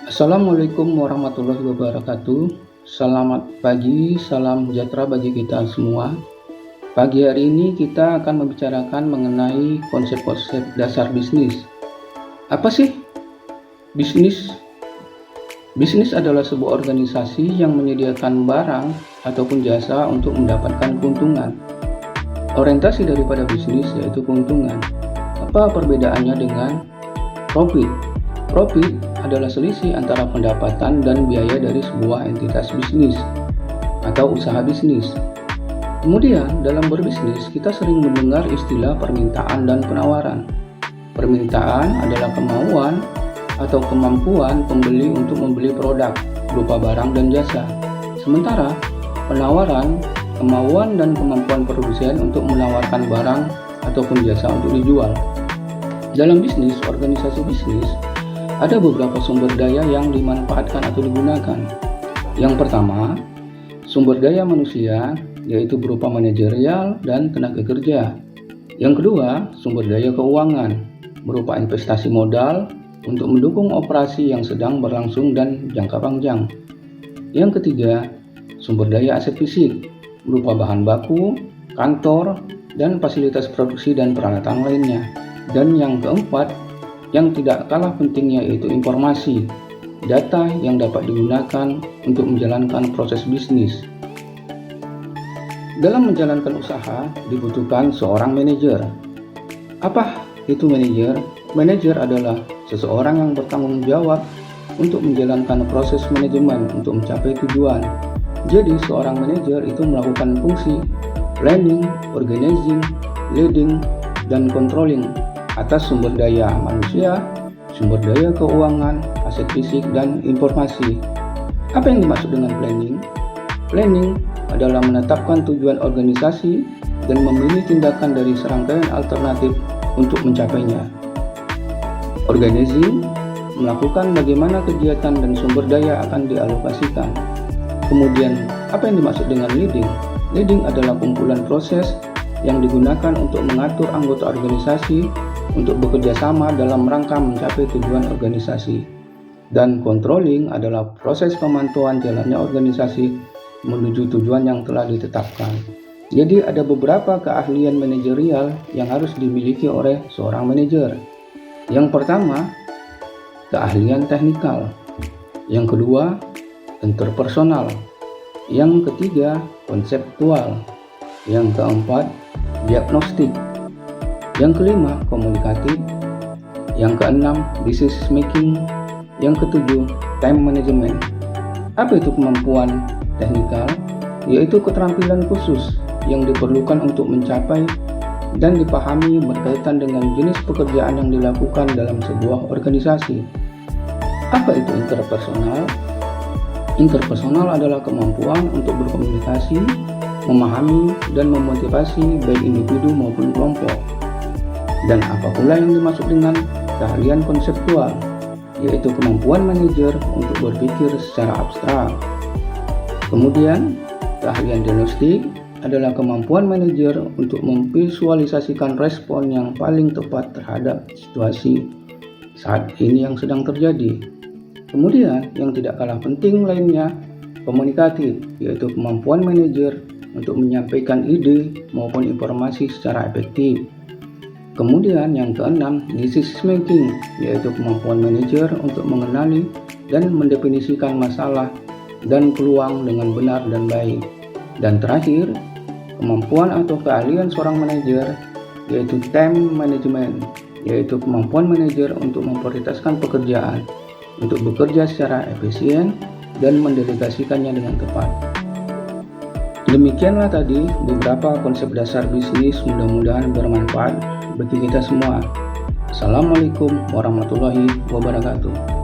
Assalamualaikum warahmatullahi wabarakatuh. Selamat pagi, salam sejahtera bagi kita semua. Pagi hari ini kita akan membicarakan mengenai konsep-konsep dasar bisnis. Apa sih bisnis? Bisnis adalah sebuah organisasi yang menyediakan barang ataupun jasa untuk mendapatkan keuntungan. Orientasi daripada bisnis yaitu keuntungan. Apa perbedaannya dengan profit? Profit adalah selisih antara pendapatan dan biaya dari sebuah entitas bisnis atau usaha bisnis. Kemudian, dalam berbisnis, kita sering mendengar istilah permintaan dan penawaran. Permintaan adalah kemauan atau kemampuan pembeli untuk membeli produk berupa barang dan jasa. Sementara, penawaran, kemauan dan kemampuan produsen untuk menawarkan barang ataupun jasa untuk dijual. Dalam bisnis, organisasi bisnis, ada beberapa sumber daya yang dimanfaatkan atau digunakan. Yang pertama, sumber daya manusia, yaitu berupa manajerial dan tenaga kerja. Yang kedua, sumber daya keuangan, berupa investasi modal untuk mendukung operasi yang sedang berlangsung dan jangka panjang. Yang ketiga, sumber daya aset fisik, berupa bahan baku, kantor, dan fasilitas produksi dan peralatan lainnya. Dan yang keempat, yang tidak kalah pentingnya yaitu informasi, data yang dapat digunakan untuk menjalankan proses bisnis. Dalam menjalankan usaha, dibutuhkan seorang manajer. Apa itu manajer? Manajer adalah seseorang yang bertanggung jawab untuk menjalankan proses manajemen untuk mencapai tujuan. Jadi, seorang manajer itu melakukan fungsi planning, organizing, leading, dan controlling atas sumber daya manusia, sumber daya keuangan, aset fisik, dan informasi. Apa yang dimaksud dengan planning? Planning adalah menetapkan tujuan organisasi dan memilih tindakan dari serangkaian alternatif untuk mencapainya. Organizing melakukan bagaimana kegiatan dan sumber daya akan dialokasikan. Kemudian, apa yang dimaksud dengan leading? Leading adalah kumpulan proses yang digunakan untuk mengatur anggota organisasi untuk bekerja sama dalam rangka mencapai tujuan organisasi. Dan controlling adalah proses pemantauan jalannya organisasi menuju tujuan yang telah ditetapkan. Jadi ada beberapa keahlian manajerial yang harus dimiliki oleh seorang manajer. Yang pertama, keahlian teknikal. Yang kedua, interpersonal. Yang ketiga, konseptual. Yang keempat, diagnostik. Yang kelima, komunikatif. Yang keenam, decision making. Yang ketujuh, time management. Apa itu kemampuan teknikal? Yaitu keterampilan khusus yang diperlukan untuk mencapai dan dipahami berkaitan dengan jenis pekerjaan yang dilakukan dalam sebuah organisasi. Apa itu interpersonal? Interpersonal adalah kemampuan untuk berkomunikasi, memahami, dan memotivasi baik individu maupun kelompok. Dan apa pula yang dimaksud dengan keahlian konseptual, yaitu kemampuan manajer untuk berpikir secara abstrak. Kemudian, keahlian diagnostik adalah kemampuan manajer untuk memvisualisasikan respon yang paling tepat terhadap situasi saat ini yang sedang terjadi. Kemudian, yang tidak kalah penting lainnya, komunikatif, yaitu kemampuan manajer untuk menyampaikan ide maupun informasi secara efektif. Kemudian yang keenam, decision making, yaitu kemampuan manajer untuk mengenali dan mendefinisikan masalah dan peluang dengan benar dan baik. Dan terakhir, kemampuan atau keahlian seorang manajer yaitu time management, yaitu kemampuan manajer untuk memprioritaskan pekerjaan, untuk bekerja secara efisien dan mendelegasikannya dengan tepat. Demikianlah tadi beberapa konsep dasar bisnis, mudah-mudahan bermanfaat bagi kita semua. Assalamualaikum warahmatullahi wabarakatuh.